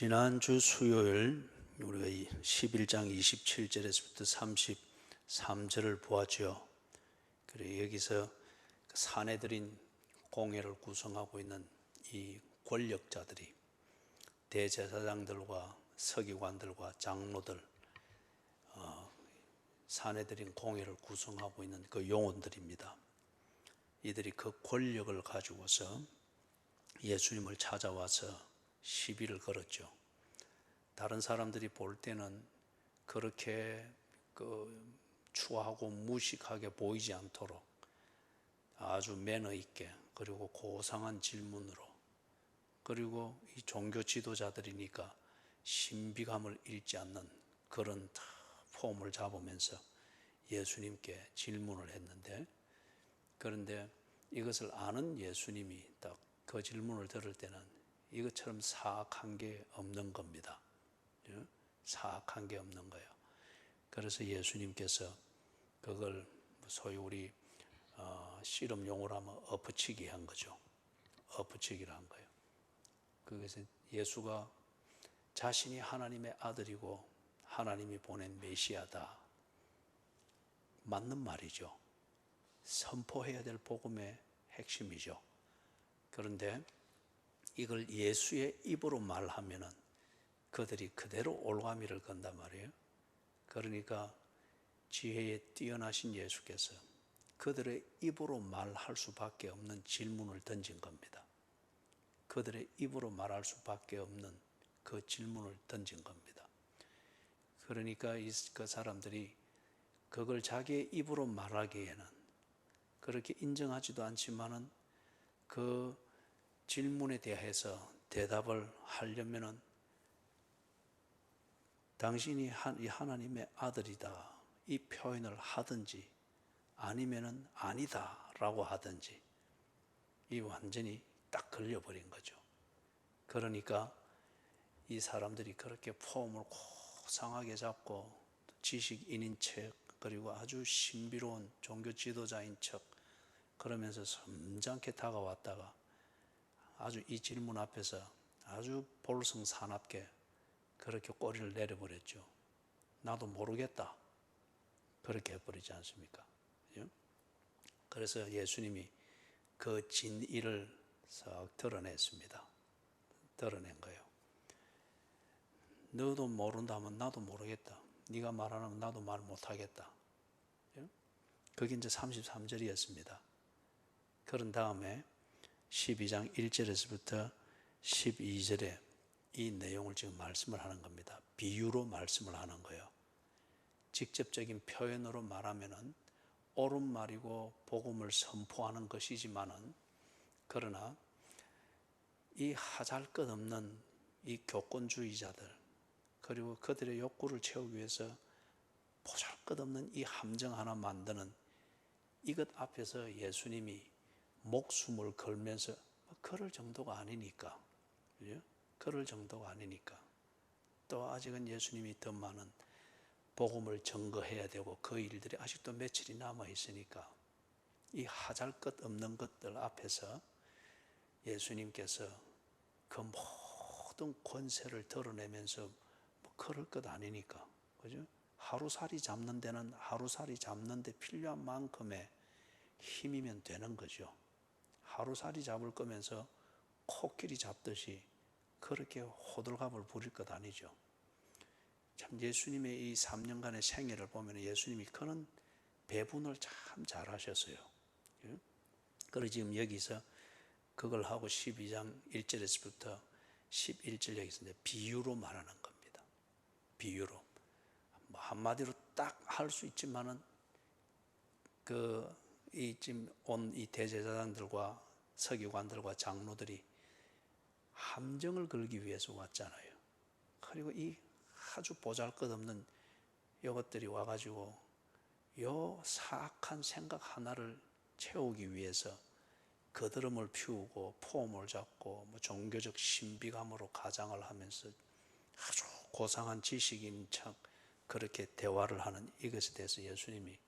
지난주 수요일 우리가 11장 27절에서부터 33절을 보았죠. 그리고 여기서 사내들인 공회를 구성하고 있는 이 권력자들이 대제사장들과 서기관들과 장로들, 사내들인 공회를 구성하고 있는 그 용원들입니다. 이들이 그 권력을 가지고서 예수님을 찾아와서 시비를 걸었죠. 다른 사람들이 볼 때는 그렇게 추하고 무식하게 보이지 않도록 아주 매너 있게, 그리고 고상한 질문으로, 그리고 이 종교 지도자들이니까 신비감을 잃지 않는 그런 폼을 잡으면서 예수님께 질문을 했는데, 그런데 이것을 아는 예수님이 딱 그 질문을 들을 때는 이것처럼 사악한 게 없는 겁니다. 사악한 게 없는 거예요. 그래서 예수님께서 그걸 소위 우리 씨름 용어로 하면 엎어치기 한 거죠. 엎어치기를 한 거예요. 그래서 예수가 자신이 하나님의 아들이고 하나님이 보낸 메시아다, 맞는 말이죠. 선포해야 될 복음의 핵심이죠. 그런데 이걸 예수의 입으로 말하면은 그들이 그대로 올가미를 건단 말이에요. 그러니까 지혜에 뛰어나신 예수께서 그들의 입으로 말할 수밖에 없는 질문을 던진 겁니다. 그들의 입으로 말할 수밖에 없는 그 질문을 던진 겁니다. 그러니까 그 사람들이 그걸 자기의 입으로 말하기에는 그렇게 인정하지도 않지만은 그 질문에 대해서 대답을 하려면은 당신이 하나님의 아들이다 이 표현을 하든지 아니면은 아니다 라고 하든지, 이 완전히 딱 걸려버린 거죠. 그러니까 이 사람들이 그렇게 폼을 고상하게 잡고 지식인인 척, 그리고 아주 신비로운 종교 지도자인 척 그러면서 점잖게 다가왔다가 아주 이 질문 앞에서 아주 볼성사납게 그렇게 꼬리를 내려버렸죠. 나도 모르겠다 그렇게 해버리지 않습니까? 그래서 예수님이 그 진의를 싹 드러냈습니다. 드러낸 거예요. 너도 모른다면 나도 모르겠다, 네가 말하면 나도 말 못하겠다. 그게 이제 33절이었습니다. 그런 다음에 12장 1절에서부터 12절에 이 내용을 지금 말씀을 하는 겁니다. 비유로 말씀을 하는 거예요. 직접적인 표현으로 말하면은 옳은 말이고 복음을 선포하는 것이지만은, 그러나 이 하잘것없는 이 교권주의자들, 그리고 그들의 욕구를 채우기 위해서 보잘것없는 이 함정 하나 만드는 이것 앞에서 예수님이 목숨을 걸면서 그럴 정도가 아니니까, 그럴 정도가 아니니까, 또 아직은 예수님이 더 많은 복음을 증거해야 되고 그 일들이 아직도 며칠이 남아 있으니까 이 하잘것 없는 것들 앞에서 예수님께서 그 모든 권세를 드러내면서 그럴 것 아니니까, 그죠? 하루살이 잡는 데는 하루살이 잡는 데 필요한 만큼의 힘이면 되는 거죠. 하루살이 잡을 거면서 코끼리 잡듯이 그렇게 호들갑을 부릴 것 아니죠. 참 예수님의 이 3년간의 생애를 보면 예수님이 그런 배분을 참 잘하셨어요. 그래서 지금 여기서 그걸 하고 12장 1절에서부터 11절 여기서 비유로 말하는 겁니다. 비유로. 뭐 한마디로 딱 할 수 있지만은 지금 온 이 대제사장들과 서기관들과 장로들이 함정을 걸기 위해서 왔잖아요. 그리고 이 아주 보잘것없는 이것들이 와가지고 요 사악한 생각 하나를 채우기 위해서 거드름을 피우고 폼을 잡고 종교적 신비감으로 가장을 하면서 아주 고상한 지식인 척 그렇게 대화를 하는 이것에 대해서 예수님이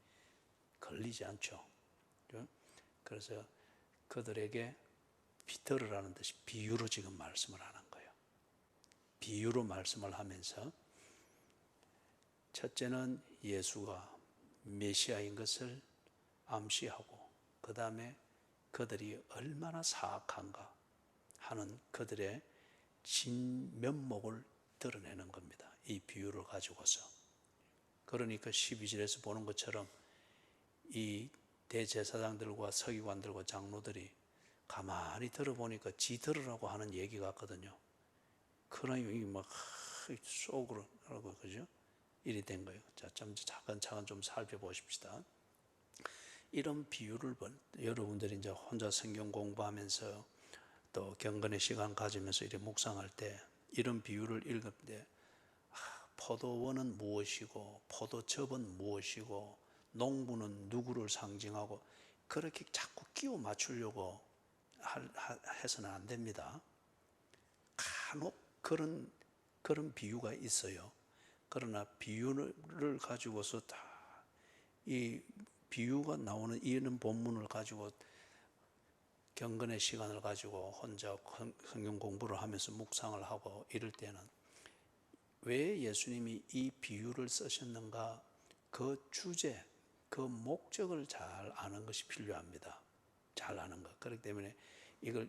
걸리지 않죠. 그래서 그들에게 들으라는 듯이 비유로 지금 말씀을 하는 거예요. 비유로 말씀을 하면서 첫째는 예수가 메시아인 것을 암시하고, 그 다음에 그들이 얼마나 사악한가 하는 그들의 진면목을 드러내는 겁니다. 이 비유를 가지고서. 그러니까 12절에서 보는 것처럼 이 대제사장들과 서기관들과 장로들이 가만히 들어보니까 지 들으라고 하는 얘기 같거든요. 그러니 막 속으로 하고, 그죠? 일이 된 거예요. 자, 좀 차근차근 좀 살펴보십시다. 이런 비유를 여러분들이 이제 혼자 성경 공부하면서 또 경건의 시간 가지면서 이렇게 묵상할 때 이런 비유를 읽을 때 포도원은 무엇이고 포도즙은 무엇이고 농부는 누구를 상징하고 그렇게 자꾸 끼워 맞추려고 해서는 안 됩니다. 간혹 그런 비유가 있어요. 그러나 비유를 가지고서 다 이 비유가 나오는 이런 본문을 가지고 경건의 시간을 가지고 혼자 성경 공부를 하면서 묵상을 하고 이럴 때는 왜 예수님이 이 비유를 쓰셨는가, 그 주제, 그 목적을 잘 아는 것이 필요합니다. 잘 아는 것. 그렇기 때문에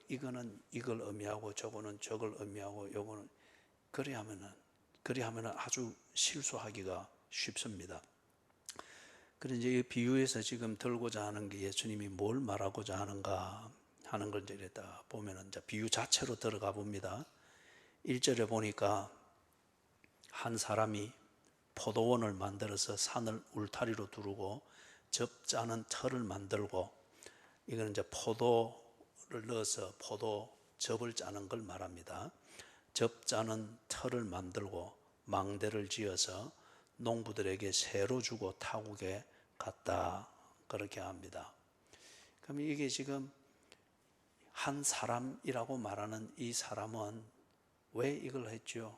이거는 이걸 의미하고 저거는 저걸 의미하고 요거는 그리 하면은 아주 실수하기가 쉽습니다. 그래서 이제 이 비유에서 지금 들고자 하는 게 예수님이 뭘 말하고자 하는가 하는 걸 이제 이랬다 보면은 이제 비유 자체로 들어가 봅니다. 1절에 보니까 한 사람이 포도원을 만들어서 산을 울타리로 두르고 즙짜는 틀을 만들고, 이거는 이제 포도를 넣어서 포도즙을 짜는 걸 말합니다. 즙짜는 틀을 만들고 망대를 지어서 농부들에게 새로 주고 타국에 갔다, 그렇게 합니다. 그럼 이게 지금 한 사람이라고 말하는 이 사람은 왜 이걸 했죠?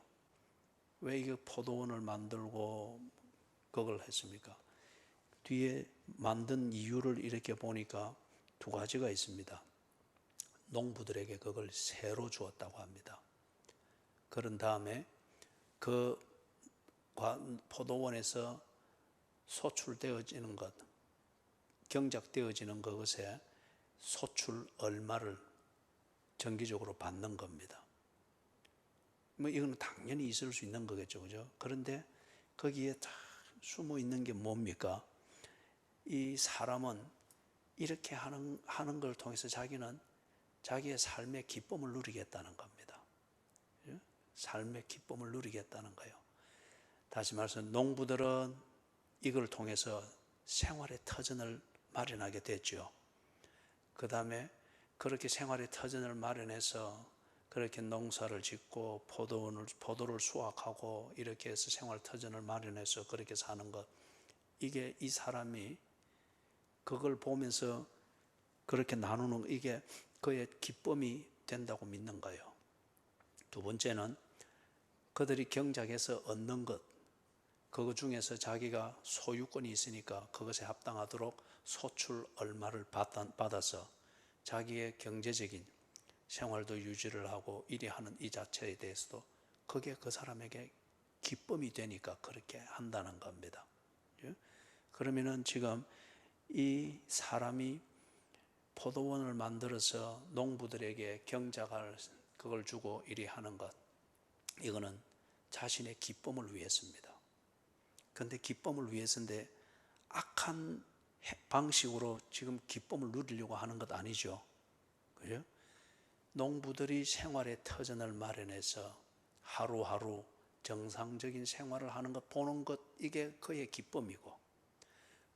왜 이게 포도원을 만들고 그걸 했습니까? 뒤에 만든 이유를 이렇게 보니까 두 가지가 있습니다. 농부들에게 그걸 새로 주었다고 합니다. 그런 다음에 그 포도원에서 소출되어지는 것, 경작되어지는 그것에 소출 얼마를 정기적으로 받는 겁니다. 뭐 이건 당연히 있을 수 있는 거겠죠, 그죠? 그런데 거기에 다 숨어 있는 게 뭡니까? 이 사람은 이렇게 하는 걸 통해서 자기는 자기의 삶의 기쁨을 누리겠다는 겁니다. 삶의 기쁨을 누리겠다는 거예요. 다시 말해서 농부들은 이걸 통해서 생활의 터전을 마련하게 됐죠. 그 다음에 그렇게 생활의 터전을 마련해서 그렇게 농사를 짓고 포도를 수확하고 이렇게 해서 생활 터전을 마련해서 그렇게 사는 것, 이게 이 사람이 그걸 보면서 그렇게 나누는, 이게 그의 기쁨이 된다고 믿는 거예요. 두 번째는 그들이 경작해서 얻는 것, 그것 중에서 자기가 소유권이 있으니까 그것에 합당하도록 소출 얼마를 받아서 자기의 경제적인 생활도 유지를 하고 이리 하는 이 자체에 대해서도 그게 그 사람에게 기쁨이 되니까 그렇게 한다는 겁니다. 그러면은 지금 이 사람이 포도원을 만들어서 농부들에게 경작할 그걸 주고 이리 하는 것, 이거는 자신의 기쁨을 위해서입니다. 그런데 기쁨을 위해서인데 악한 방식으로 지금 기쁨을 누리려고 하는 것 아니죠. 그죠? 농부들이 생활의 터전을 마련해서 하루하루 정상적인 생활을 하는 것 보는 것, 이게 그의 기쁨이고,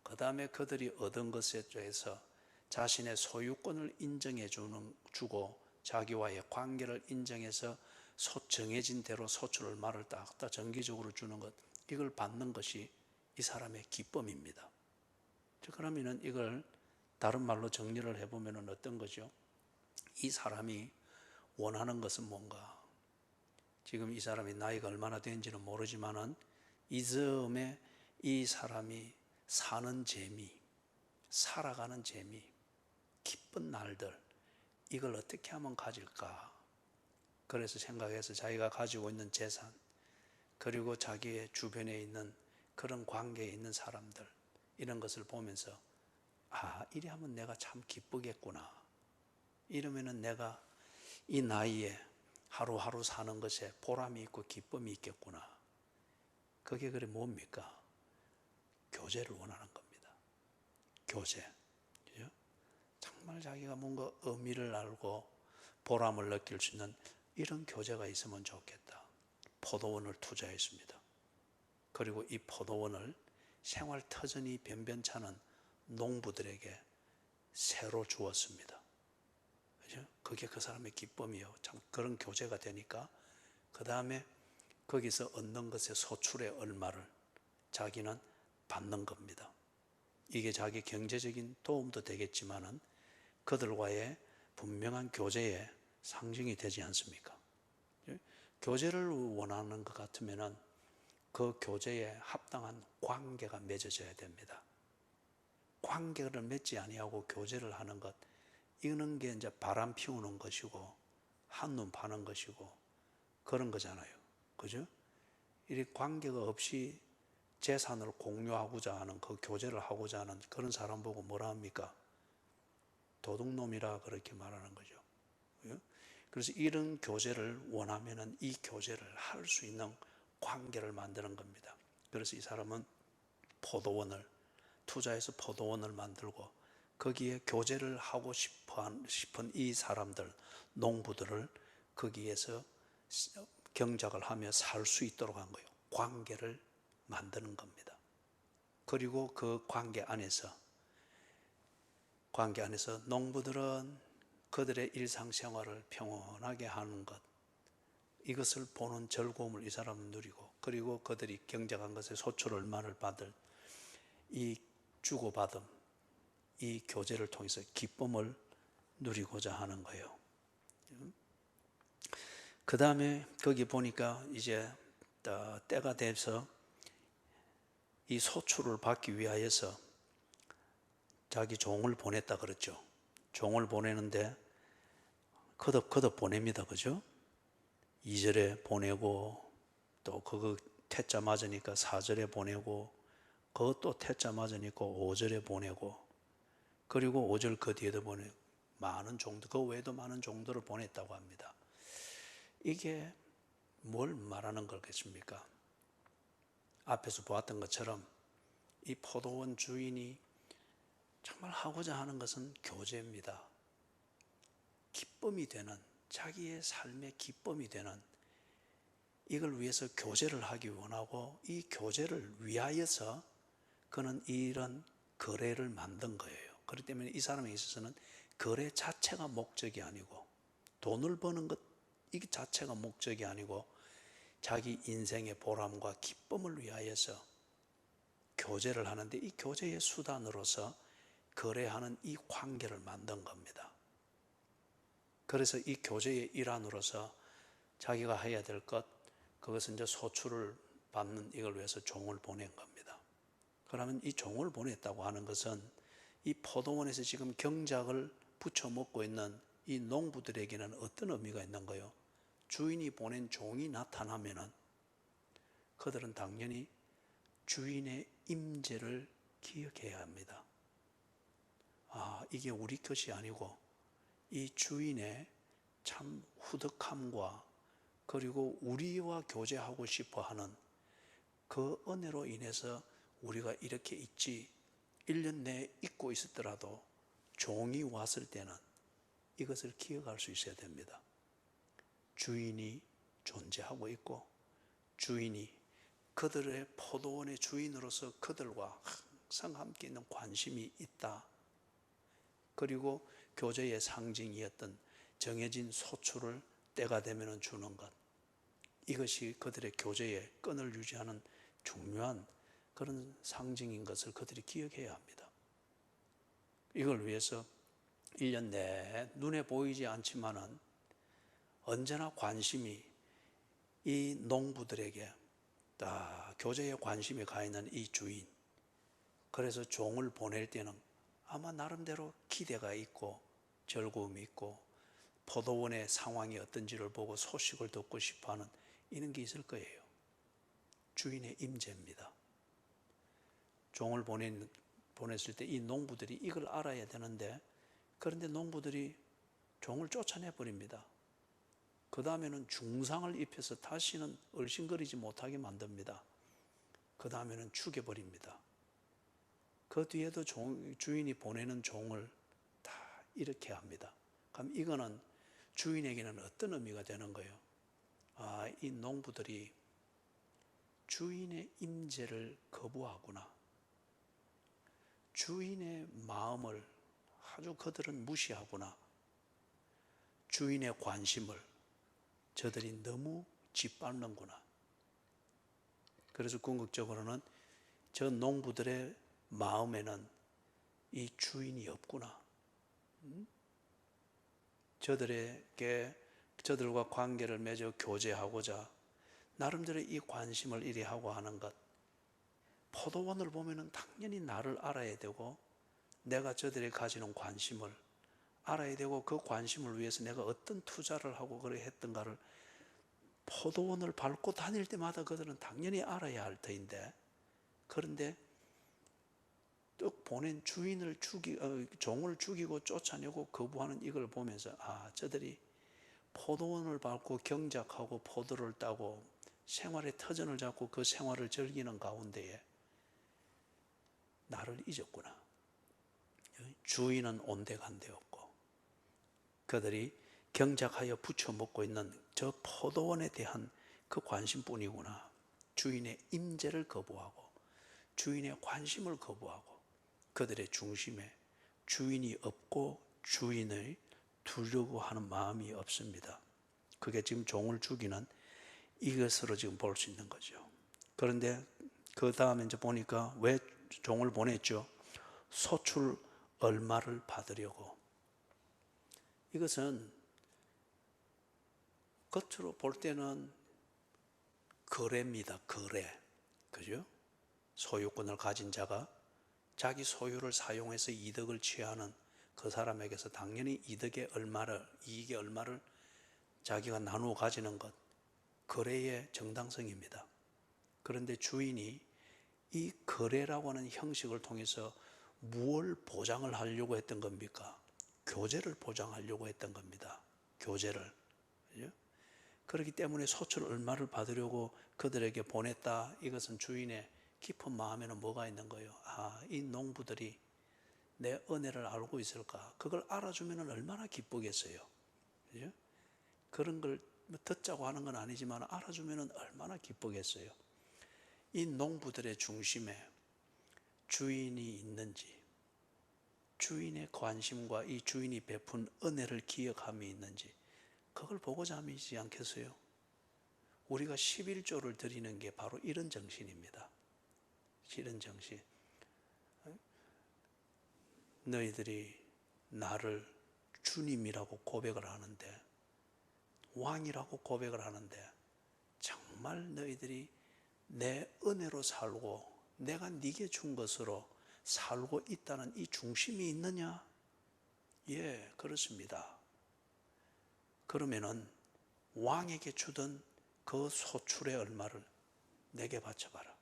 그 다음에 그들이 얻은 것에 대해서 자신의 소유권을 인정해 주고 자기와의 관계를 인정해서 정해진 대로 소출을 말을 딱 정기적으로 주는 것, 이걸 받는 것이 이 사람의 기쁨입니다. 그러면은 이걸 다른 말로 정리를 해보면 어떤 거죠? 이 사람이 원하는 것은 뭔가? 지금 이 사람이 나이가 얼마나 된지는 모르지만은 이 즈음에 이 사람이 사는 재미, 살아가는 재미, 기쁜 날들, 이걸 어떻게 하면 가질까? 그래서 생각해서 자기가 가지고 있는 재산, 그리고 자기의 주변에 있는 그런 관계에 있는 사람들, 이런 것을 보면서 이리 하면 내가 참 기쁘겠구나. 이러면은 내가 이 나이에 하루하루 사는 것에 보람이 있고 기쁨이 있겠구나. 그게 그래 뭡니까? 교제를 원하는 겁니다. 교제. 그죠? 정말 자기가 뭔가 의미를 알고 보람을 느낄 수 있는 이런 교제가 있으면 좋겠다. 포도원을 투자했습니다. 그리고 이 포도원을 생활 터전이 변변찮은 농부들에게 새로 주었습니다. 그죠? 그게 그 사람의 기쁨이에요. 참 그런 교제가 되니까 그 다음에 거기서 얻는 것의 소출의 얼마를 자기는 받는 겁니다. 이게 자기 경제적인 도움도 되겠지만은 그들과의 분명한 교제의 상징이 되지 않습니까? 교제를 원하는 것 같으면은 그 교제에 합당한 관계가 맺어져야 됩니다. 관계를 맺지 아니하고 교제를 하는 것, 이거는 게 이제 바람 피우는 것이고 한눈 파는 것이고 그런 거잖아요. 그죠? 이 관계가 없이 재산을 공유하고자 하는, 그 교제를 하고자 하는 그런 사람 보고 뭐라 합니까? 도둑놈이라 그렇게 말하는 거죠. 그래서 이런 교제를 원하면은 이 교제를 할 수 있는 관계를 만드는 겁니다. 그래서 이 사람은 포도원을 투자해서 포도원을 만들고 거기에 교제를 하고 싶은 이 사람들, 농부들을 거기에서 경작을 하며 살 수 있도록 한 거예요. 관계를 만드는 겁니다. 그리고 그 관계 안에서 농부들은 그들의 일상생활을 평온하게 하는 것, 이것을 보는 즐거움을 이 사람은 누리고, 그리고 그들이 경작한 것에 소출 얼마를 받을 이 주고받음, 이 교제를 통해서 기쁨을 누리고자 하는 거예요. 그 다음에 거기 보니까 이제 때가 돼서 이 소출을 받기 위하여서 자기 종을 보냈다 그랬죠. 종을 보내는데 거듭 보냅니다. 그죠? 2절에 보내고 또 그거 태자 맞으니까 4절에 보내고 그것도 태자 맞으니까 5절에 보내고 그리고 5절 그 뒤에도 보내고 많은 종들, 그 외에도 많은 종들을 보냈다고 합니다. 이게 뭘 말하는 거겠습니까? 앞에서 보았던 것처럼 이 포도원 주인이 정말 하고자 하는 것은 교제입니다. 기쁨이 되는, 자기의 삶의 기쁨이 되는, 이걸 위해서 교제를 하기 원하고 이 교제를 위하여서 그는 이런 거래를 만든 거예요. 그렇기 때문에 이 사람에 있어서는 거래 자체가 목적이 아니고 돈을 버는 것 이 자체가 목적이 아니고 자기 인생의 보람과 기쁨을 위하여서 교제를 하는데 이 교제의 수단으로서 거래하는 이 관계를 만든 겁니다. 그래서 이 교제의 일환으로서 자기가 해야 될 것, 그것은 이제 소출을 받는 이걸 위해서 종을 보낸 겁니다. 그러면 이 종을 보냈다고 하는 것은 이 포도원에서 지금 경작을 부쳐 먹고 있는 이 농부들에게는 어떤 의미가 있는 거예요? 주인이 보낸 종이 나타나면은 그들은 당연히 주인의 임재를 기억해야 합니다. 이게 우리 것이 아니고 이 주인의 참 후덕함과 그리고 우리와 교제하고 싶어 하는 그 은혜로 인해서 우리가 이렇게 있지, 1년 내에 잊고 있었더라도 종이 왔을 때는 이것을 기억할 수 있어야 됩니다. 주인이 존재하고 있고 주인이 그들의 포도원의 주인으로서 그들과 항상 함께 있는 관심이 있다. 그리고 교제의 상징이었던 정해진 소출을 때가 되면 주는 것, 이것이 그들의 교제의 끈을 유지하는 중요한 그런 상징인 것을 그들이 기억해야 합니다. 이걸 위해서 1년 내내 눈에 보이지 않지만은 언제나 관심이 이 농부들에게 교제에 관심이 가 있는 이 주인, 그래서 종을 보낼 때는 아마 나름대로 기대가 있고 즐거움이 있고 포도원의 상황이 어떤지를 보고 소식을 듣고 싶어하는 이런 게 있을 거예요. 주인의 임재입니다. 종을 보냈을 때 이 농부들이 이걸 알아야 되는데, 그런데 농부들이 종을 쫓아내 버립니다. 그 다음에는 중상을 입혀서 다시는 얼씬거리지 못하게 만듭니다. 그 다음에는 죽여버립니다. 그 뒤에도 주인이 보내는 종을 다 이렇게 합니다. 그럼 이거는 주인에게는 어떤 의미가 되는 거예요? 아, 이 농부들이 주인의 임재를 거부하구나. 주인의 마음을 아주 그들은 무시하구나. 주인의 관심을 저들이 너무 짓밟는구나. 그래서 궁극적으로는 저 농부들의 마음에는 이 주인이 없구나. 저들과 관계를 맺어 교제하고자 나름대로 이 관심을 이리 하고 하는 것. 포도원을 보면은 당연히 나를 알아야 되고, 내가 저들이 가지는 관심을 알아야 되고, 그 관심을 위해서 내가 어떤 투자를 하고 그래 했던가를 포도원을 밟고 다닐 때마다 그들은 당연히 알아야 할 터인데, 그런데 뚝 보낸 종을 죽이고 쫓아내고 거부하는 이걸 보면서, 아, 저들이 포도원을 밟고 경작하고 포도를 따고 생활의 터전을 잡고 그 생활을 즐기는 가운데에 나를 잊었구나. 주인은 온데간데 없고 그들이 경작하여 부쳐 먹고 있는 저 포도원에 대한 그 관심뿐이구나. 주인의 임재를 거부하고 주인의 관심을 거부하고 그들의 중심에 주인이 없고 주인을 두려고 하는 마음이 없습니다. 그게 지금 종을 죽이는 이것으로 지금 볼 수 있는 거죠. 그런데 그 다음에 이제 보니까 왜 종을 보냈죠? 소출 얼마를 받으려고. 이것은 겉으로 볼 때는 거래입니다. 거래. 그죠? 소유권을 가진 자가 자기 소유를 사용해서 이득을 취하는 그 사람에게서 당연히 이익의 얼마를 자기가 나누어 가지는 것, 거래의 정당성입니다. 그런데 주인이 이 거래라고 하는 형식을 통해서 무엇을 보장을 하려고 했던 겁니까? 교제를 보장하려고 했던 겁니다. 교제를. 그죠? 그렇기 때문에 소출 얼마를 받으려고 그들에게 보냈다. 이것은 주인의 깊은 마음에는 뭐가 있는 거예요? 아, 이 농부들이 내 은혜를 알고 있을까? 그걸 알아주면 얼마나 기쁘겠어요. 그죠? 그런 걸 듣자고 하는 건 아니지만 알아주면 얼마나 기쁘겠어요. 이 농부들의 중심에 주인이 있는지, 주인의 관심과 이 주인이 베푼 은혜를 기억함이 있는지, 그걸 보고자 함이지 않겠어요? 우리가 11조를 드리는 게 바로 이런 정신입니다. 이런 정신. 너희들이 나를 주님이라고 고백을 하는데, 왕이라고 고백을 하는데, 정말 너희들이 내 은혜로 살고 내가 네게 준 것으로 살고 있다는 이 중심이 있느냐? 예, 그렇습니다. 그러면은 왕에게 주던 그 소출의 얼마를 내게 바쳐봐라.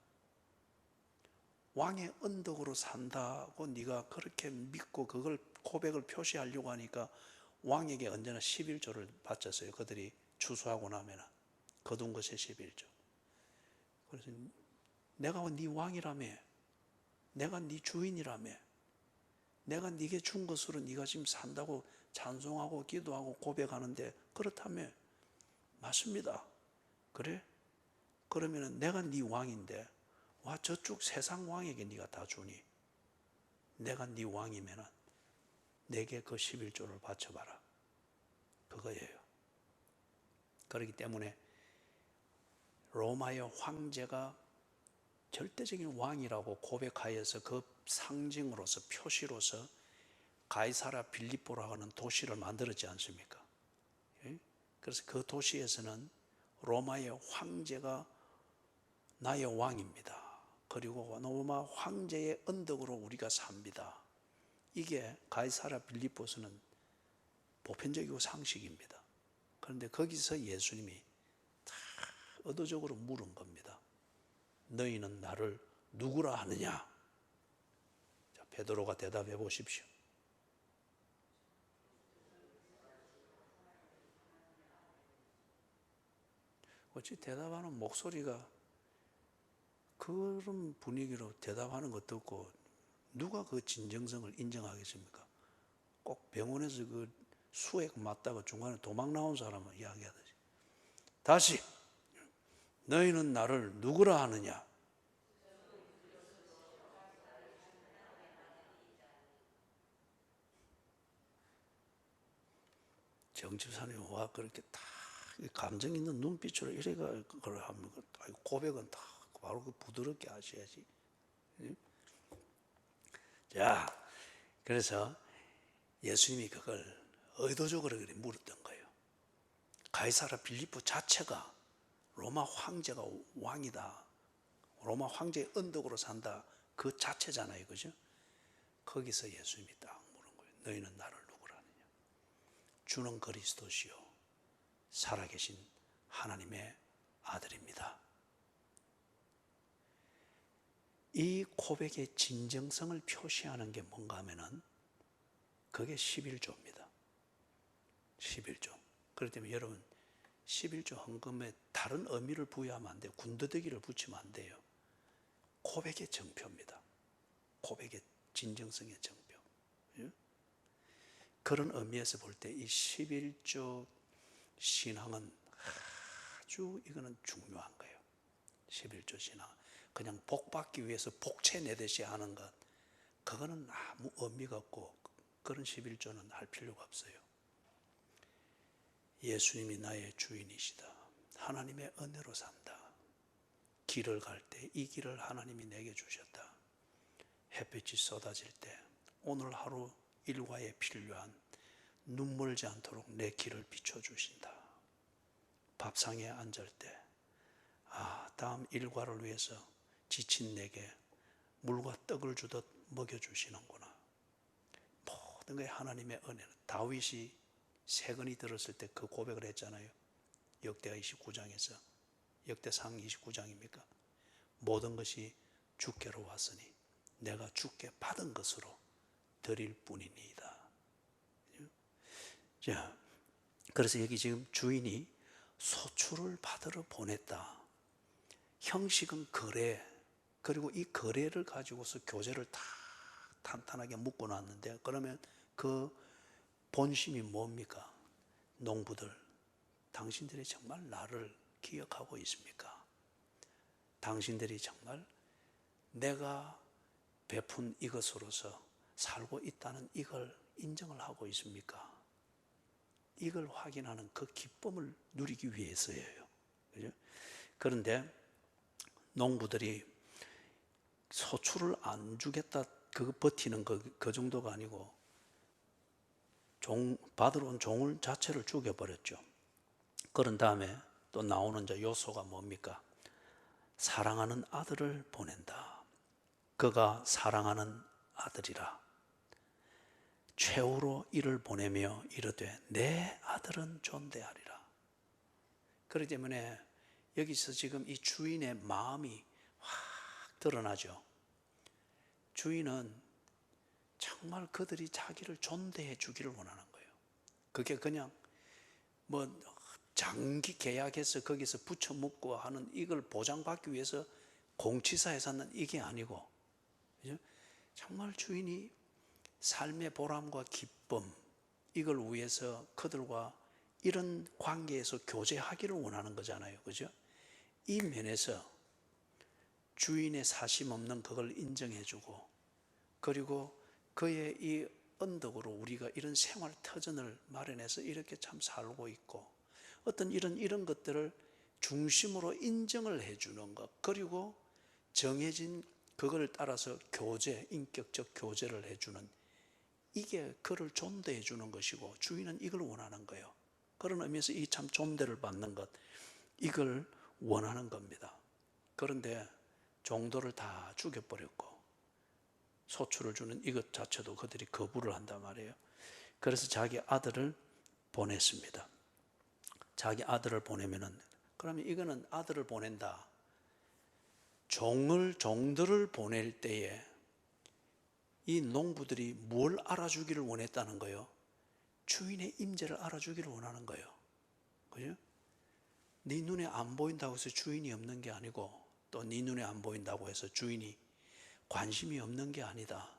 왕의 언덕으로 산다고 네가 그렇게 믿고 그걸 고백을 표시하려고 하니까 왕에게 언제나 11조를 바쳤어요. 그들이 추수하고 나면 거둔 것에 11조. 그래서 내가 네 왕이라며, 내가 네 주인이라며, 내가 네게 준 것으로 네가 지금 산다고 찬송하고 기도하고 고백하는데, 그렇다며 맞습니다. 그래? 그러면 내가 네 왕인데 와 저쪽 세상 왕에게 네가 다 주니, 내가 네 왕이면은 내게 그 11조를 바쳐봐라. 그거예요. 그렇기 때문에 로마의 황제가 절대적인 왕이라고 고백하여서 그 상징으로서 표시로서 가이사라 빌립보라고 하는 도시를 만들었지 않습니까? 그래서 그 도시에서는 로마의 황제가 나의 왕입니다. 그리고 로마 황제의 언덕으로 우리가 삽니다. 이게 가이사라 빌립보서는 보편적이고 상식입니다. 그런데 거기서 예수님이 다 의도적으로 물은 겁니다. 너희는 나를 누구라 하느냐? 자, 베드로가 대답해 보십시오. 어찌 대답하는 목소리가 그런 분위기로 대답하는 것도 없고 누가 그 진정성을 인정하겠습니까? 꼭 병원에서 그 수액 맞다가 중간에 도망 나온 사람은 이야기하듯이 다시 너희는 나를 누구라 하느냐? 정집사님 와 그렇게 딱 감정 있는 눈빛으로 이래가 그걸 하면 고백은 다 바로 그 부드럽게 하셔야지. 자, 그래서 예수님이 그걸 의도적으로 그렇게 물었던 거예요. 가이사라 빌립보 자체가 로마 황제가 왕이다. 로마 황제의 언덕으로 산다. 그 자체잖아요. 그죠? 거기서 예수님이 딱 물은 거예요. 너희는 나를 누구라 하느냐? 주는 그리스도시요 살아계신 하나님의 아들입니다. 이 고백의 진정성을 표시하는 게 뭔가 하면은 그게 11조입니다. 11조. 그렇기 때문에 여러분 11조 헌금에 다른 의미를 부여하면 안 돼요. 군더더기를 붙이면 안 돼요. 고백의 정표입니다. 고백의 진정성의 정표. 그런 의미에서 볼 때 이 11조 신앙은 아주 이거는 중요한 거예요. 11조 신앙. 그냥 복 받기 위해서 복채 내듯이 하는 것, 그거는 아무 의미가 없고 그런 11조는 할 필요가 없어요. 예수님이 나의 주인이시다. 하나님의 은혜로 산다. 길을 갈 때 이 길을 하나님이 내게 주셨다. 햇빛이 쏟아질 때 오늘 하루 일과에 필요한 눈물지 않도록 내 길을 비춰주신다. 밥상에 앉을 때 다음 일과를 위해서 지친 내게 물과 떡을 주듯 먹여주시는구나. 모든 게 하나님의 은혜는. 다윗이 세건이 들었을 때 그 고백을 했잖아요. 역대하 29장에서. 역대상 29장입니까? 모든 것이 주께로 왔으니 내가 주께 받은 것으로 드릴 뿐이니이다. 자, 그래서 여기 지금 주인이 소출을 받으러 보냈다. 형식은 거래, 그리고 이 거래를 가지고서 교제를 다 탄탄하게 묶어놨는데, 그러면 그 본심이 뭡니까? 농부들, 당신들이 정말 나를 기억하고 있습니까? 당신들이 정말 내가 베푼 이것으로서 살고 있다는 이걸 인정을 하고 있습니까? 이걸 확인하는 그 기쁨을 누리기 위해서예요. 그죠? 그런데 농부들이 소출을 안 주겠다, 그거 버티는 그 정도가 아니고 받으러 온 종을 자체를 죽여버렸죠. 그런 다음에 또 나오는 요소가 뭡니까? 사랑하는 아들을 보낸다. 그가 사랑하는 아들이라. 최후로 이를 보내며 이르되 내 아들은 존대하리라. 그렇기 때문에 여기서 지금 이 주인의 마음이 확 드러나죠. 주인은 정말 그들이 자기를 존대해 주기를 원하는 거예요. 그게 그냥 장기 계약해서 거기서 붙여 묶고 하는 이걸 보장받기 위해서 공치사에 사는 이게 아니고, 그죠? 정말 주인이 삶의 보람과 기쁨, 이걸 위해서 그들과 이런 관계에서 교제하기를 원하는 거잖아요. 그죠? 이 면에서 주인의 사심 없는 그걸 인정해주고, 그리고 그의 이 언덕으로 우리가 이런 생활 터전을 마련해서 이렇게 참 살고 있고, 어떤 이런 것들을 중심으로 인정을 해주는 것, 그리고 정해진 그걸 따라서 교제, 인격적 교제를 해주는, 이게 그를 존대해 주는 것이고 주인은 이걸 원하는 거예요. 그런 의미에서 이 참 존대를 받는 것, 이걸 원하는 겁니다. 그런데 종도를 다 죽여버렸고 소출을 주는 이것 자체도 그들이 거부를 한단 말이에요. 그래서 자기 아들을 보냈습니다. 자기 아들을 보내면은, 그러면 이거는 아들을 보낸다. 종들을 보낼 때에 이 농부들이 뭘 알아주기를 원했다는 거예요? 주인의 임재를 알아주기를 원하는 거예요. 그죠? 네 눈에 안 보인다고 해서 주인이 없는 게 아니고, 또 네 눈에 안 보인다고 해서 주인이 관심이 없는 게 아니다.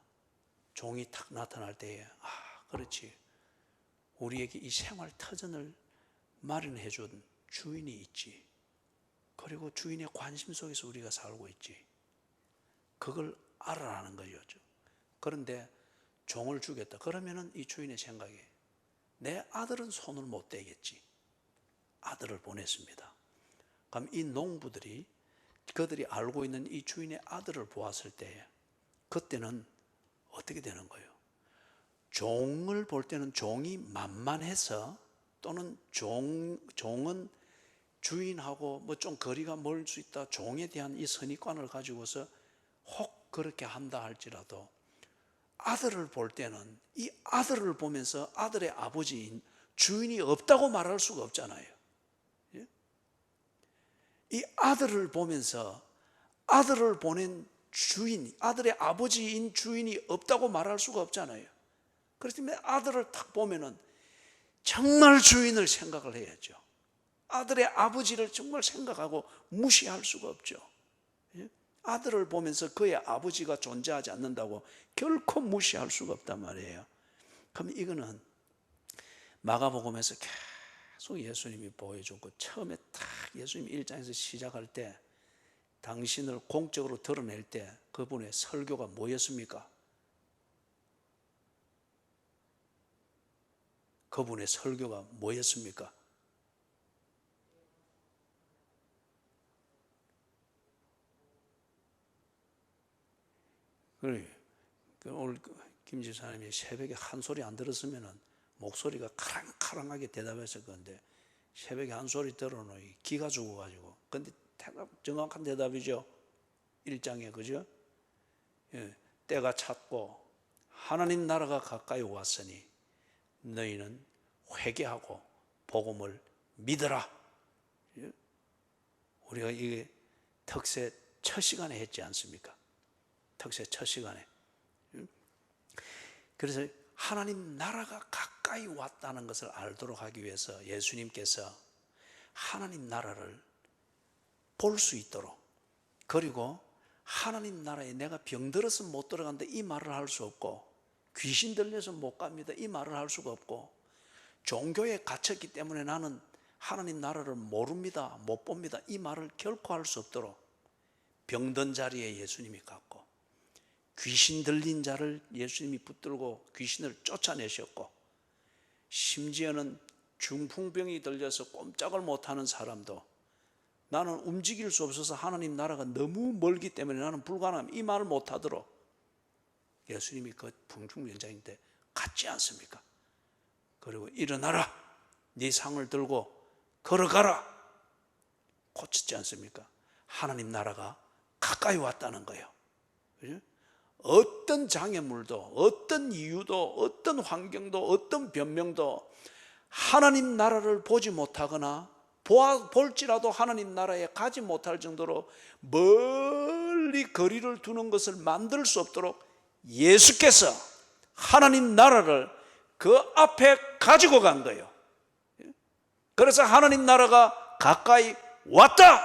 종이 탁 나타날 때에, 그렇지, 우리에게 이 생활 터전을 마련해 준 주인이 있지. 그리고 주인의 관심 속에서 우리가 살고 있지. 그걸 알아라는 거죠. 그런데 종을 주겠다. 그러면은 이 주인의 생각에 내 아들은 손을 못 대겠지. 아들을 보냈습니다. 그럼 이 농부들이 그들이 알고 있는 이 주인의 아들을 보았을 때, 그때는 어떻게 되는 거예요? 종을 볼 때는 종이 만만해서, 또는 종은 주인하고 뭐 좀 거리가 멀 수 있다, 종에 대한 이 선입관을 가지고서 혹 그렇게 한다 할지라도, 아들을 볼 때는 이 아들을 보면서 아들의 아버지인 주인이 없다고 말할 수가 없잖아요. 이 아들을 보면서 아들을 보낸 주인, 아들의 아버지인 주인이 없다고 말할 수가 없잖아요. 그렇기 때문에 아들을 딱 보면은 정말 주인을 생각을 해야죠. 아들의 아버지를 정말 생각하고 무시할 수가 없죠. 아들을 보면서 그의 아버지가 존재하지 않는다고 결코 무시할 수가 없단 말이에요. 그럼 이거는 마가복음에서 계속 예수님이 보여주고, 처음에 딱 예수님이 1장에서 시작할 때 당신을 공적으로 드러낼 때 그분의 설교가 뭐였습니까? 그분의 설교가 뭐였습니까? 그래, 오늘 김 지사님이 새벽에 한 소리 안 들었으면 목소리가 카랑카랑하게 대답했을 건데, 새벽에 한 소리 들어놓으니 기가 죽어가지고. 근데 정확한 대답이죠. 1장에, 그죠? 예, 때가 찼고 하나님 나라가 가까이 왔으니 너희는 회개하고 복음을 믿어라. 예? 우리가 이게 특세 첫 시간에 했지 않습니까? 특세 첫 시간에. 그래서 하나님 나라가 가까이 왔다는 것을 알도록 하기 위해서 예수님께서 하나님 나라를 볼 수 있도록, 그리고 하나님 나라에 내가 병들어서 못 들어간다 이 말을 할 수 없고, 귀신 들려서 못 갑니다 이 말을 할 수가 없고, 종교에 갇혔기 때문에 나는 하나님 나라를 모릅니다, 못 봅니다 이 말을 결코 할 수 없도록 병든 자리에 예수님이 갔고, 귀신 들린 자를 예수님이 붙들고 귀신을 쫓아내셨고, 심지어는 중풍병이 들려서 꼼짝을 못하는 사람도 나는 움직일 수 없어서 하나님 나라가 너무 멀기 때문에 나는 불가능함 이 말을 못하도록 예수님이 그 중풍병자인데 갔지 않습니까? 그리고 일어나라, 네 상을 들고 걸어가라, 고쳤지 않습니까? 하나님 나라가 가까이 왔다는 거예요. 그죠? 어떤 장애물도, 어떤 이유도, 어떤 환경도, 어떤 변명도 하나님 나라를 보지 못하거나 볼지라도 하나님 나라에 가지 못할 정도로 멀리 거리를 두는 것을 만들 수 없도록 예수께서 하나님 나라를 그 앞에 가지고 간 거예요. 그래서 하나님 나라가 가까이 왔다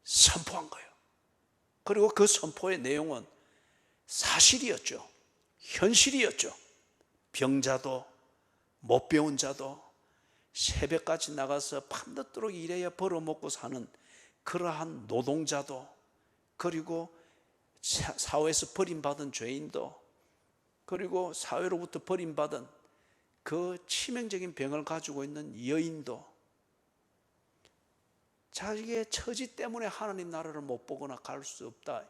선포한 거예요. 그리고 그 선포의 내용은 사실이었죠. 현실이었죠. 병자도 못 배운 자도 새벽까지 나가서 밤늦도록 일해야 벌어먹고 사는 그러한 노동자도, 그리고 사회에서 버림받은 죄인도, 그리고 사회로부터 버림받은 그 치명적인 병을 가지고 있는 여인도, 자기의 처지 때문에 하나님 나라를 못 보거나 갈 수 없다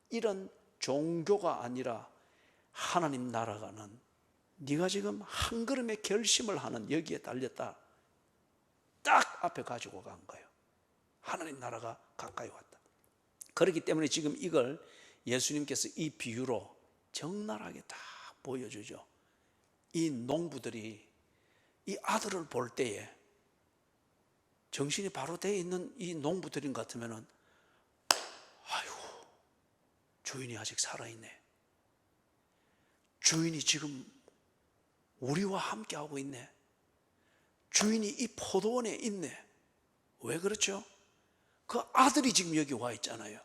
이런 종교가 아니라, 하나님 나라가는 네가 지금 한 걸음의 결심을 하는 여기에 달렸다 딱 앞에 가지고 간 거예요. 하나님 나라가 가까이 왔다. 그렇기 때문에 지금 이걸 예수님께서 이 비유로 적나라하게 다 보여주죠. 이 농부들이 이 아들을 볼 때에 정신이 바로 되어 있는 이 농부들인 것 같으면은, 아이고, 주인이 아직 살아있네. 주인이 지금 우리와 함께하고 있네. 주인이 이 포도원에 있네. 왜 그렇죠? 그 아들이 지금 여기 와 있잖아요.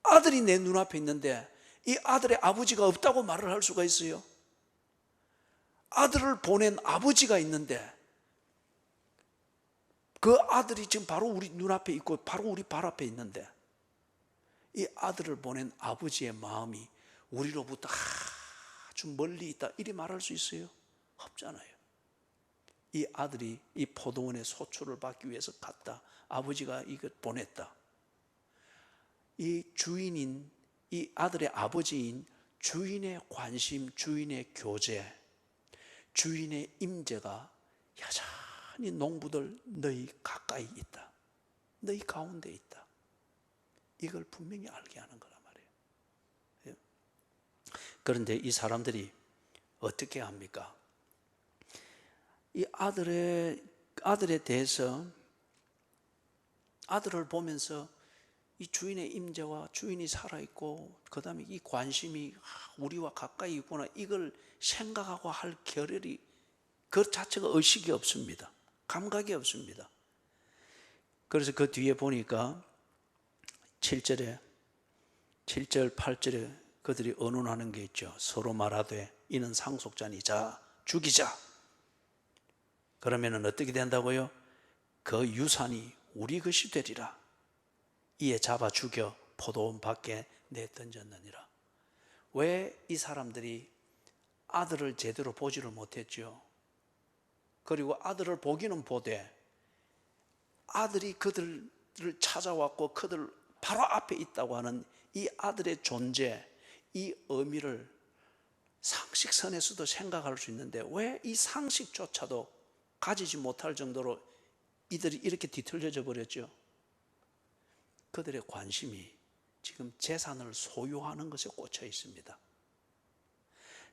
아들이 내 눈앞에 있는데 이 아들의 아버지가 없다고 말을 할 수가 있어요? 아들을 보낸 아버지가 있는데 그 아들이 지금 바로 우리 눈앞에 있고 바로 우리 발 앞에 있는데 이 아들을 보낸 아버지의 마음이 우리로부터 아주 멀리 있다 이리 말할 수 있어요? 없잖아요. 이 아들이 이 포도원의 소출을 받기 위해서 갔다. 아버지가 이것 보냈다. 이 주인인, 이 아들의 아버지인 주인의 관심, 주인의 교제, 주인의 임재가 여전히 농부들 너희 가까이 있다. 너희 가운데 있다. 이걸 분명히 알게 하는 거란 말이에요. 그런데 이 사람들이 어떻게 합니까? 이 아들에 대해서 아들을 보면서 이 주인의 임재와 주인이 살아있고 그 다음에 이 관심이 우리와 가까이 있구나 이걸 생각하고 할 겨를이 그 자체가 의식이 없습니다. 감각이 없습니다. 그래서 그 뒤에 보니까 7절 8절에 그들이 언론하는 게 있죠. 서로 말하되 이는 상속자니 자 죽이자. 그러면은 어떻게 된다고요? 그 유산이 우리 것이 되리라. 이에 잡아 죽여 포도원 밖에 내던졌느니라. 왜 이 사람들이 아들을 제대로 보지를 못했죠? 그리고 아들을 보기는 보되 아들이 그들을 찾아왔고 그들 바로 앞에 있다고 하는 이 아들의 존재, 이 의미를 상식선에서도 생각할 수 있는데 왜 이 상식조차도 가지지 못할 정도로 이들이 이렇게 뒤틀려져 버렸죠? 그들의 관심이 지금 재산을 소유하는 것에 꽂혀 있습니다.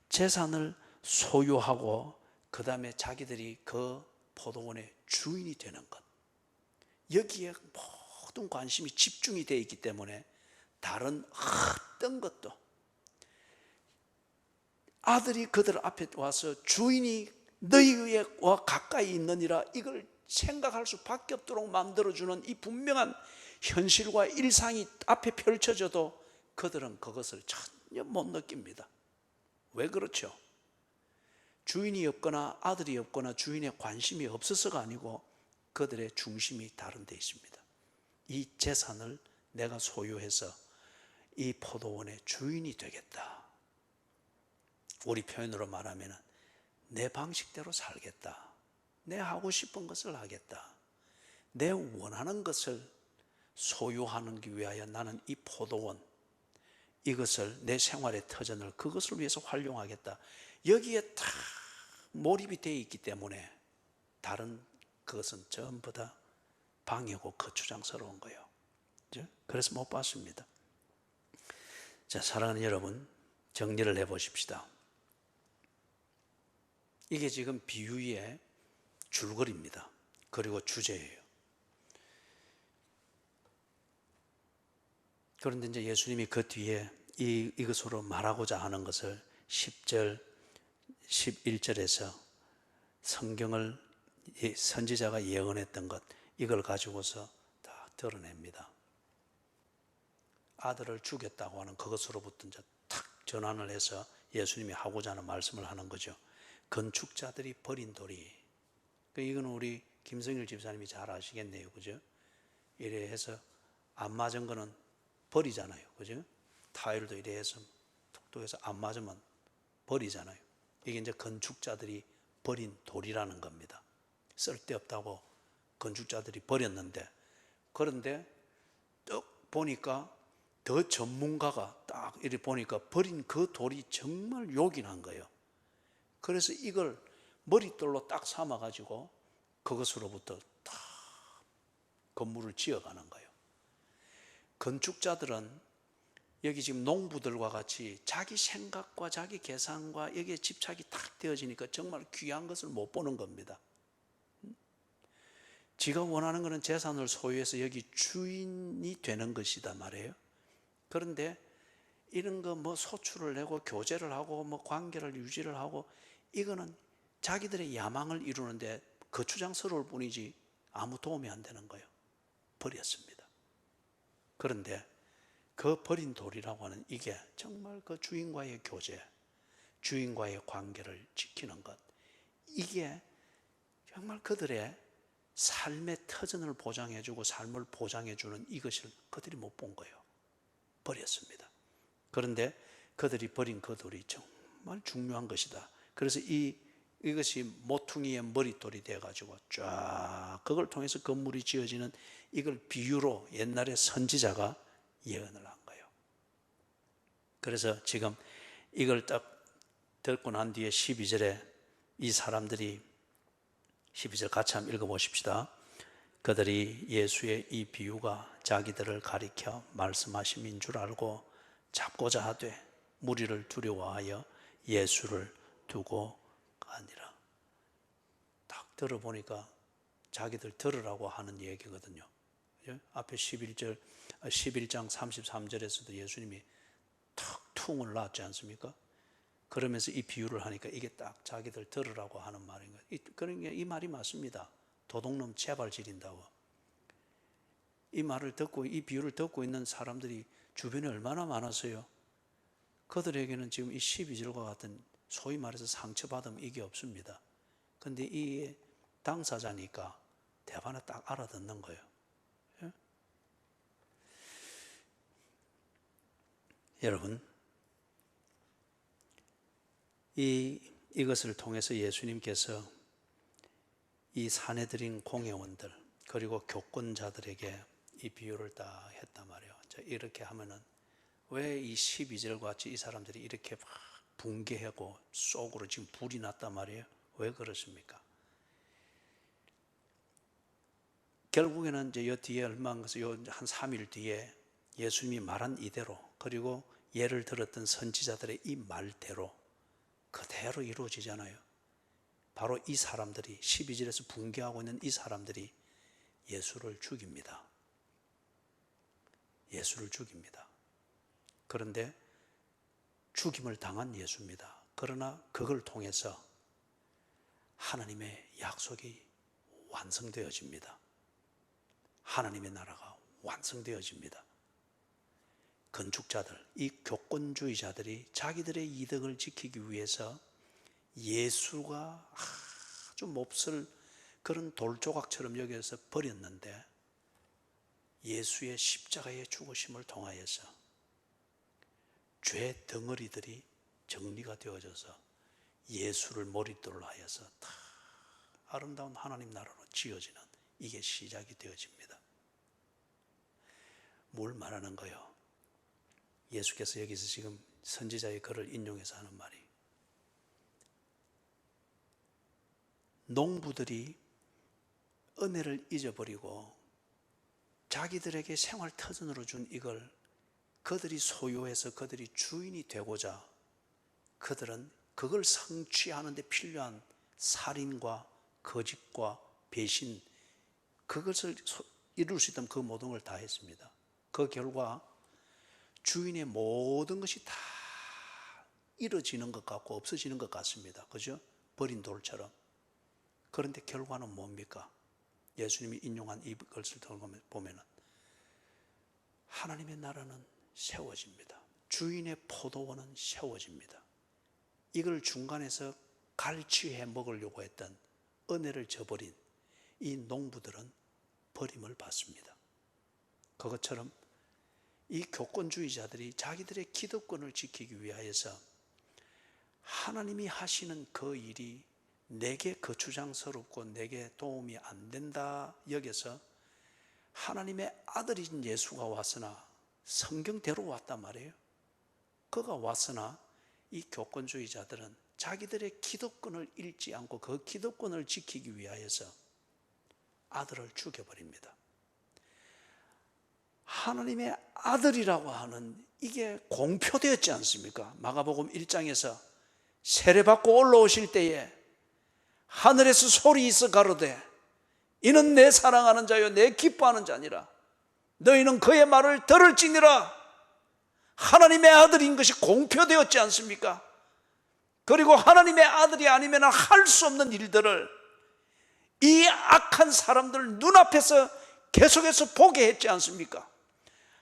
재산을 소유하고 그 다음에 자기들이 그 포도원의 주인이 되는 것, 여기에 모든 관심이 집중이 되어 있기 때문에 다른 어떤 것도 아들이 그들 앞에 와서 주인이 너희와 가까이 있느니라 이걸 생각할 수밖에 없도록 만들어주는 이 분명한 현실과 일상이 앞에 펼쳐져도 그들은 그것을 전혀 못 느낍니다. 왜 그렇죠? 주인이 없거나 아들이 없거나 주인의 관심이 없어서가 아니고 그들의 중심이 다른 데 있습니다. 이 재산을 내가 소유해서 이 포도원의 주인이 되겠다. 우리 표현으로 말하면 내 방식대로 살겠다. 내 하고 싶은 것을 하겠다. 내 원하는 것을 소유하기 위하여 나는 이 포도원, 이것을 내 생활의 터전을 그것을 위해서 활용하겠다. 여기에 다 몰입이 되어 있기 때문에 다른 그것은 전부 다 방해고 거추장스러운 거예요. 그래서 못 봤습니다. 자, 사랑하는 여러분, 정리를 해보십시다. 이게 지금 비유의 줄거리입니다. 그리고 주제예요. 그런데 이제 예수님이 그 뒤에 이것으로 말하고자 하는 것을 10절, 11절에서 성경을 선지자가 예언했던 것, 이걸 가지고서 다 드러냅니다. 아들을 죽였다고 하는 그것으로부터 이제 탁 전환을 해서 예수님이 하고자 하는 말씀을 하는 거죠. 건축자들이 버린 돌이, 이건 우리 김성일 집사님이 잘 아시겠네요, 그죠? 이래 해서 안 맞은 거는 버리잖아요, 그죠? 타일도 이래 해서 툭툭해서 안 맞으면 버리잖아요. 이게 이제 건축자들이 버린 돌이라는 겁니다. 쓸데없다고 건축자들이 버렸는데, 그런데 딱 보니까 더 전문가가 딱 이렇게 보니까 버린 그 돌이 정말 요긴한 거예요. 그래서 이걸 머릿돌로 딱 삼아가지고 그것으로부터 다 건물을 지어가는 거예요. 건축자들은 여기 지금 농부들과 같이 자기 생각과 자기 계산과 여기에 집착이 탁 되어지니까 정말 귀한 것을 못 보는 겁니다. 지가 원하는 것은 재산을 소유해서 여기 주인이 되는 것이다 말이에요. 그런데 이런 거 뭐 소출을 내고 교제를 하고 뭐 관계를 유지를 하고 이거는 자기들의 야망을 이루는데 거추장스러울 뿐이지 아무 도움이 안 되는 거예요. 버렸습니다. 그런데 그 버린 돌이라고 하는 이게 정말 그 주인과의 교제, 주인과의 관계를 지키는 것, 이게 정말 그들의 삶의 터전을 보장해주고 삶을 보장해주는 이것을 그들이 못 본 거예요. 버렸습니다. 그런데 그들이 버린 그 돌이 정말 중요한 것이다. 그래서 이것이 모퉁이의 머릿돌이 돼가지고 쫙 그걸 통해서 건물이 지어지는 이걸 비유로 옛날에 선지자가 예언을 한 거예요. 그래서 지금 이걸 딱 듣고 난 뒤에 12절에 이 사람들이 12절 같이 한번 읽어보십시다. 그들이 예수의 이 비유가 자기들을 가리켜 말씀하심인 줄 알고 잡고자 하되 무리를 두려워하여 예수를 두고 가니라. 딱 들어보니까 자기들 들으라고 하는 얘기거든요. 앞에 11장 33절에서도 예수님이 탁 퉁을 놨지 않습니까? 그러면서 이 비유를 하니까 이게 딱 자기들 들으라고 하는 말인 거예요. 그러니까 이 말이 맞습니다. 도둑놈 제발 지린다고. 이 말을 듣고 이 비유를 듣고 있는 사람들이 주변에 얼마나 많았어요. 그들에게는 지금 이 12절과 같은 소위 말해서 상처받음 이게 없습니다. 그런데 이 당사자니까 대화는 딱 알아듣는 거예요. 예? 여러분, 이것을 통해서 예수님께서 이 사내들인 공회원들 그리고 교권자들에게 이 비유를 다 했단 말이에요. 이렇게 하면은 왜 이 12절 같이 이 사람들이 이렇게 막 붕괴하고 속으로 지금 불이 났단 말이에요. 왜 그렇습니까? 결국에는 이제 요 뒤에 얼마 안 가서 한 3일 뒤에 예수님이 말한 이대로 그리고 예를 들었던 선지자들의 이 말대로 그대로 이루어지잖아요. 바로 이 사람들이 12절에서 붕괴하고 있는 이 사람들이 예수를 죽입니다. 예수를 죽입니다. 그런데 죽임을 당한 예수입니다. 그러나 그걸 통해서 하나님의 약속이 완성되어집니다. 하나님의 나라가 완성되어집니다. 건축자들, 이 교권주의자들이 자기들의 이득을 지키기 위해서 예수가 아주 몹쓸 그런 돌조각처럼 여겨서 버렸는데 예수의 십자가의 죽으심을 통하여서 죄 덩어리들이 정리가 되어져서 예수를 머릿돌로 하여서 다 아름다운 하나님 나라로 지어지는 이게 시작이 되어집니다. 뭘 말하는 거예요? 예수께서 여기서 지금 선지자의 글을 인용해서 하는 말이 농부들이 은혜를 잊어버리고 자기들에게 생활 터전으로 준 이걸 그들이 소유해서 그들이 주인이 되고자 그들은 그걸 성취하는 데 필요한 살인과 거짓과 배신 그것을 이룰 수 있다면 그 모든 걸 다 했습니다. 그 결과 주인의 모든 것이 다 잃어지는 것 같고 없어지는 것 같습니다. 그죠? 버린 돌처럼. 그런데 결과는 뭡니까? 예수님이 인용한 이것을 보면 하나님의 나라는 세워집니다. 주인의 포도원은 세워집니다. 이걸 중간에서 갈취해 먹으려고 했던 은혜를 저버린 이 농부들은 버림을 받습니다. 그것처럼 이 교권주의자들이 자기들의 기득권을 지키기 위하여서 하나님이 하시는 그 일이 내게 거추장스럽고 내게 도움이 안 된다 여겨서 하나님의 아들인 예수가 왔으나 성경대로 왔단 말이에요. 그가 왔으나 이 교권주의자들은 자기들의 기득권을 잃지 않고 그 기득권을 지키기 위하여서 아들을 죽여버립니다. 하나님의 아들이라고 하는 이게 공표되었지 않습니까? 마가복음 1장에서 세례받고 올라오실 때에 하늘에서 소리 있어 가로되 이는 내 사랑하는 자요 내 기뻐하는 자니라. 너희는 그의 말을 들을지니라. 하나님의 아들인 것이 공표되었지 않습니까? 그리고 하나님의 아들이 아니면 할 수 없는 일들을 이 악한 사람들 눈앞에서 계속해서 보게 했지 않습니까?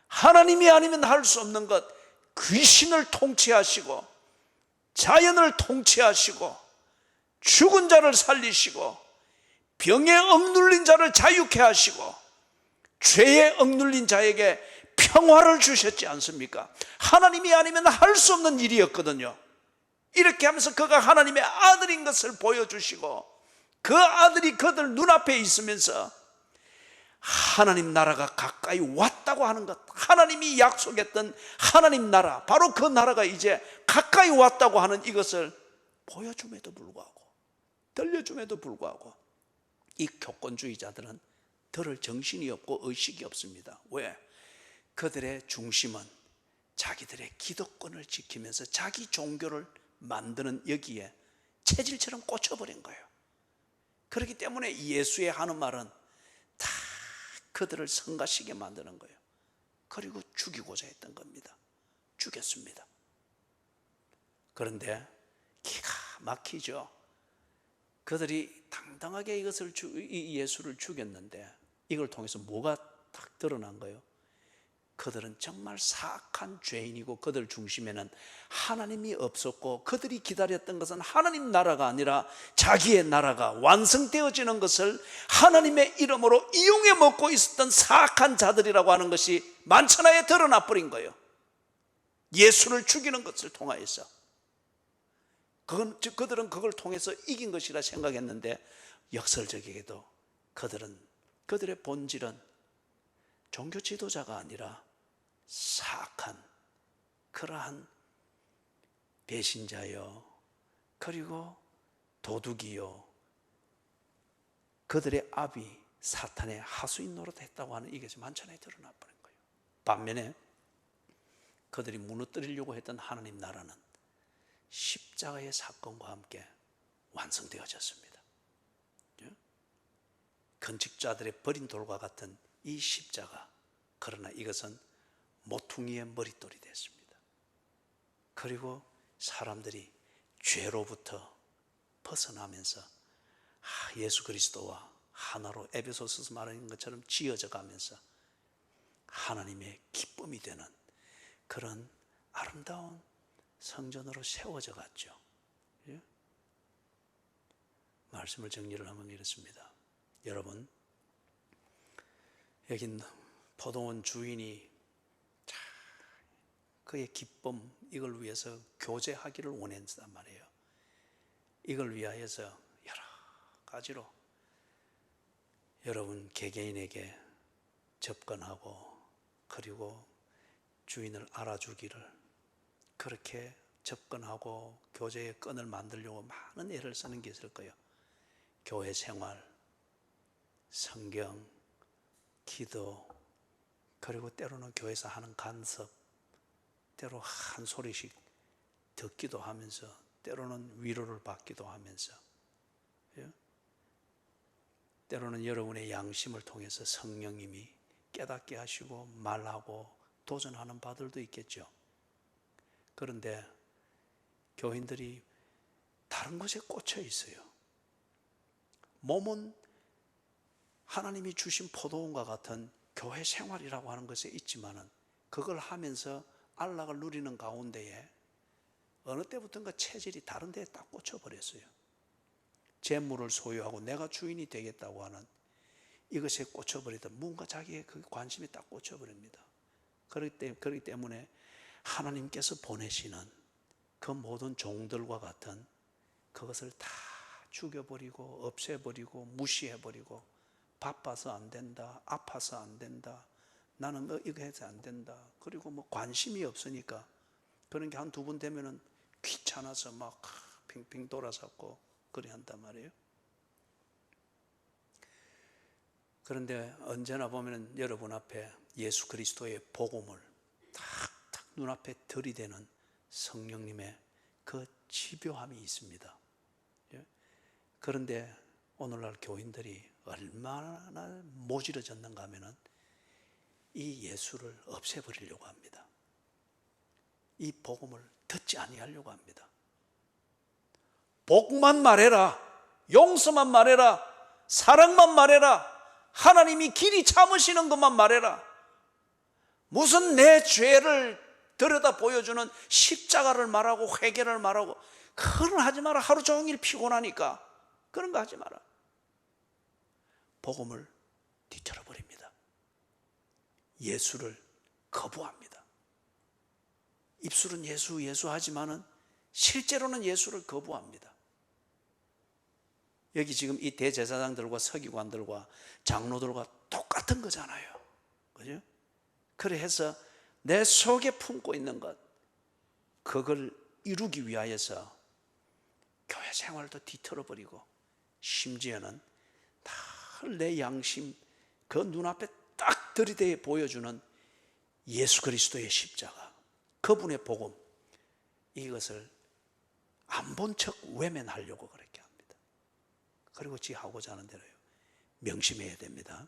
하나님이 아니면 할 수 없는 것, 귀신을 통치하시고 자연을 통치하시고 죽은 자를 살리시고 병에 억눌린 자를 자유케 하시고 죄에 억눌린 자에게 평화를 주셨지 않습니까? 하나님이 아니면 할 수 없는 일이었거든요. 이렇게 하면서 그가 하나님의 아들인 것을 보여주시고 그 아들이 그들 눈앞에 있으면서 하나님 나라가 가까이 왔다고 하는 것, 하나님이 약속했던 하나님 나라, 바로 그 나라가 이제 가까이 왔다고 하는 이것을 보여줌에도 불구하고, 들려줌에도 불구하고 이 교권주의자들은 들을 정신이 없고 의식이 없습니다. 왜? 그들의 중심은 자기들의 기득권을 지키면서 자기 종교를 만드는 여기에 체질처럼 꽂혀버린 거예요. 그렇기 때문에 예수의 하는 말은 다 그들을 성가시게 만드는 거예요. 그리고 죽이고자 했던 겁니다. 죽였습니다. 그런데 기가 막히죠. 그들이 당당하게 이 예수를 죽였는데 이걸 통해서 뭐가 딱 드러난 거예요? 그들은 정말 사악한 죄인이고 그들 중심에는 하나님이 없었고 그들이 기다렸던 것은 하나님 나라가 아니라 자기의 나라가 완성되어지는 것을 하나님의 이름으로 이용해 먹고 있었던 사악한 자들이라고 하는 것이 만천하에 드러나 버린 거예요. 예수를 죽이는 것을 통하여서 그들은 그걸 통해서 이긴 것이라 생각했는데 역설적이게도 그들의 본질은 종교 지도자가 아니라 사악한 그러한 배신자요, 그리고 도둑이요, 그들의 압이 사탄의 하수인 노릇했다고 하는 이것이 만천하에 드러나 버린 거예요. 반면에 그들이 무너뜨리려고 했던 하나님 나라는 십자가의 사건과 함께 완성되어졌습니다. 건축자들의 버린 돌과 같은 이 십자가, 그러나 이것은 모퉁이의 머릿돌이 됐습니다. 그리고 사람들이 죄로부터 벗어나면서 예수 그리스도와 하나로 에베소서에서 말하는 것처럼 지어져 가면서 하나님의 기쁨이 되는 그런 아름다운 성전으로 세워져 갔죠. 예? 말씀을 정리를 하면 이렇습니다. 여러분, 여기 포도원 주인이 그의 기쁨, 이걸 위해서 교제하기를 원했단 말이에요. 이걸 위하여서 여러 가지로 여러분 개개인에게 접근하고 그리고 주인을 알아주기를 그렇게 접근하고 교제의 끈을 만들려고 많은 애를 쓰는 게 있을 거예요. 교회 생활, 성경, 기도, 그리고 때로는 교회에서 하는 간섭, 때로 한 소리씩 듣기도 하면서 때로는 위로를 받기도 하면서, 때로는 여러분의 양심을 통해서 성령님이 깨닫게 하시고 말하고 도전하는 바들도 있겠죠. 그런데 교인들이 다른 것에 꽂혀 있어요. 몸은 하나님이 주신 포도원과 같은 교회 생활이라고 하는 것에 있지만은 그걸 하면서 안락을 누리는 가운데에 어느 때부터인가 체질이 다른 데에 딱 꽂혀버렸어요. 재물을 소유하고 내가 주인이 되겠다고 하는 이것에 꽂혀버리다 뭔가 자기의 그 관심이 딱 꽂혀버립니다. 그렇기 때문에 하나님께서 보내시는 그 모든 종들과 같은 그것을 다 죽여버리고 없애버리고 무시해버리고 바빠서 안 된다, 아파서 안 된다, 나는 이거 해서 안 된다, 그리고 관심이 없으니까 그런 게 한두 번 되면은 귀찮아서 막 빙빙 돌아섰고 그래 한단 말이에요. 그런데 언제나 보면은 여러분 앞에 예수 그리스도의 복음을 탁탁 눈앞에 들이대는 성령님의 그 집요함이 있습니다. 그런데 오늘날 교인들이 얼마나 모질어졌는가 하면은 이 예수를 없애버리려고 합니다. 이 복음을 듣지 아니하려고 합니다. 복만 말해라, 용서만 말해라, 사랑만 말해라, 하나님이 길이 참으시는 것만 말해라. 무슨 내 죄를 들여다 보여주는 십자가를 말하고 회개를 말하고 그건 하지 마라. 하루 종일 피곤하니까 그런 거 하지 마라. 복음을 뒤틀어 버립니다. 예수를 거부합니다. 입술은 예수 예수 하지만은 실제로는 예수를 거부합니다. 여기 지금 이 대제사장들과 서기관들과 장로들과 똑같은 거잖아요. 그죠? 그래 해서 내 속에 품고 있는 것, 그걸 이루기 위하여서 교회 생활도 뒤틀어버리고 심지어는 다 내 양심 그 눈앞에 딱 들이대 보여주는 예수 그리스도의 십자가, 그분의 복음, 이것을 안 본 척 외면하려고 그렇게 합니다. 그리고 지 하고자 하는 대로요. 명심해야 됩니다.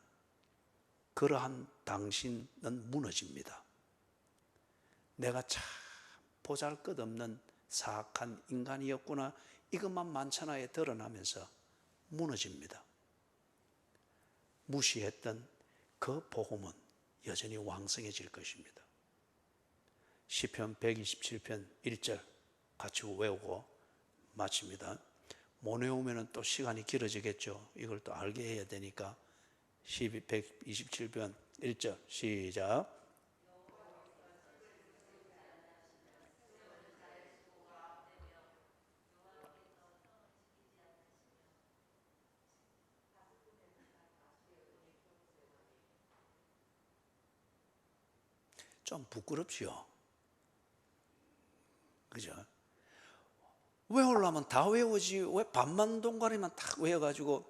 그러한 당신은 무너집니다. 내가 참 보잘것없는 사악한 인간이었구나, 이것만 만천하에 드러나면서 무너집니다. 무시했던 그 복음은 여전히 왕성해질 것입니다. 시편 127편 1절 같이 외우고 마칩니다. 못 외우면 또 시간이 길어지겠죠. 이걸 또 알게 해야 되니까 127편 1절 시작. 좀 부끄럽지요. 그죠? 외우려면 다 외우지 왜 반만 동가리만 딱 외워가지고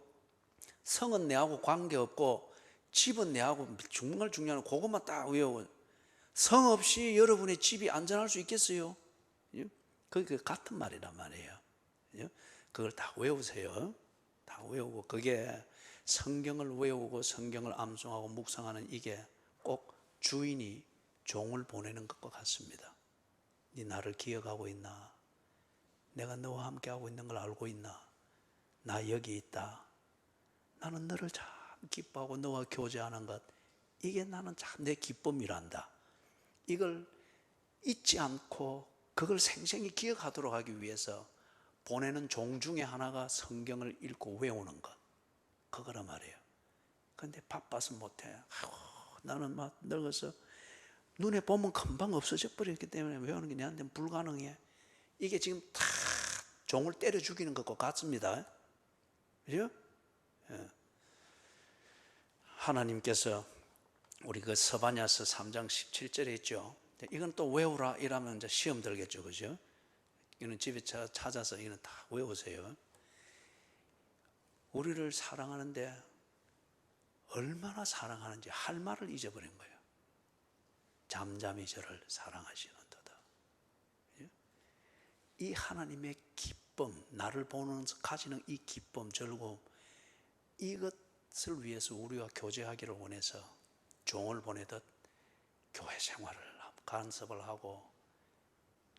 성은 내하고 관계없고 집은 내하고 정말 중요한 그것만 딱 외우고 성 없이 여러분의 집이 안전할 수 있겠어요? 그게 같은 말이란 말이에요. 그걸 다 외우세요. 다 외우고 그게 성경을 외우고 성경을 암송하고 묵상하는 이게 꼭 주인이 종을 보내는 것과 같습니다. 네 나를 기억하고 있나? 내가 너와 함께하고 있는 걸 알고 있나? 나 여기 있다. 나는 너를 참 기뻐하고 너와 교제하는 것, 이게 나는 참 내 기쁨이란다. 이걸 잊지 않고 그걸 생생히 기억하도록 하기 위해서 보내는 종 중에 하나가 성경을 읽고 외우는 것, 그거란 말이에요. 그런데 바빠서 못해. 나는 막 늙어서 눈에 보면 금방 없어져 버렸기 때문에 외우는 게 내한테는 불가능해. 이게 지금 다 종을 때려 죽이는 것과 같습니다. 그죠? 하나님께서 우리 그 스바냐서 3장 17절에 있죠. 이건 또 외우라 이러면 이제 시험 들겠죠. 그죠? 이거는 집에 찾아서 이거는 다 외우세요. 우리를 사랑하는데 얼마나 사랑하는지 할 말을 잊어버린 거예요. 잠잠히 저를 사랑하시는도다. 이 하나님의 기쁨, 나를 보면서 가지는 이 기쁨, 즐거움, 이것을 위해서 우리와 교제하기를 원해서 종을 보내듯 교회 생활을 간섭을 하고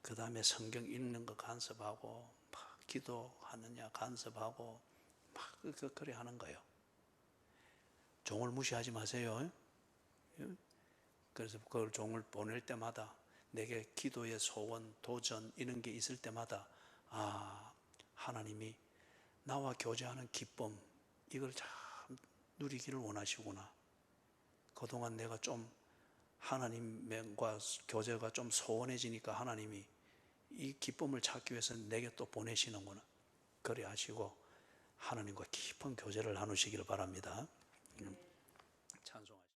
그 다음에 성경 읽는 거 간섭하고 막 기도하느냐 간섭하고 막 그래 하는 거예요. 종을 무시하지 마세요. 그래서 그걸 종을 보낼 때마다 내게 기도의 소원, 도전 이런 게 있을 때마다 하나님이 나와 교제하는 기쁨, 이걸 참 누리기를 원하시구나. 그동안 내가 좀 하나님과 교제가 좀 소원해지니까 하나님이 이 기쁨을 찾기 위해서 내게 또 보내시는구나. 그래 하시고 하나님과 깊은 교제를 나누시기를 바랍니다.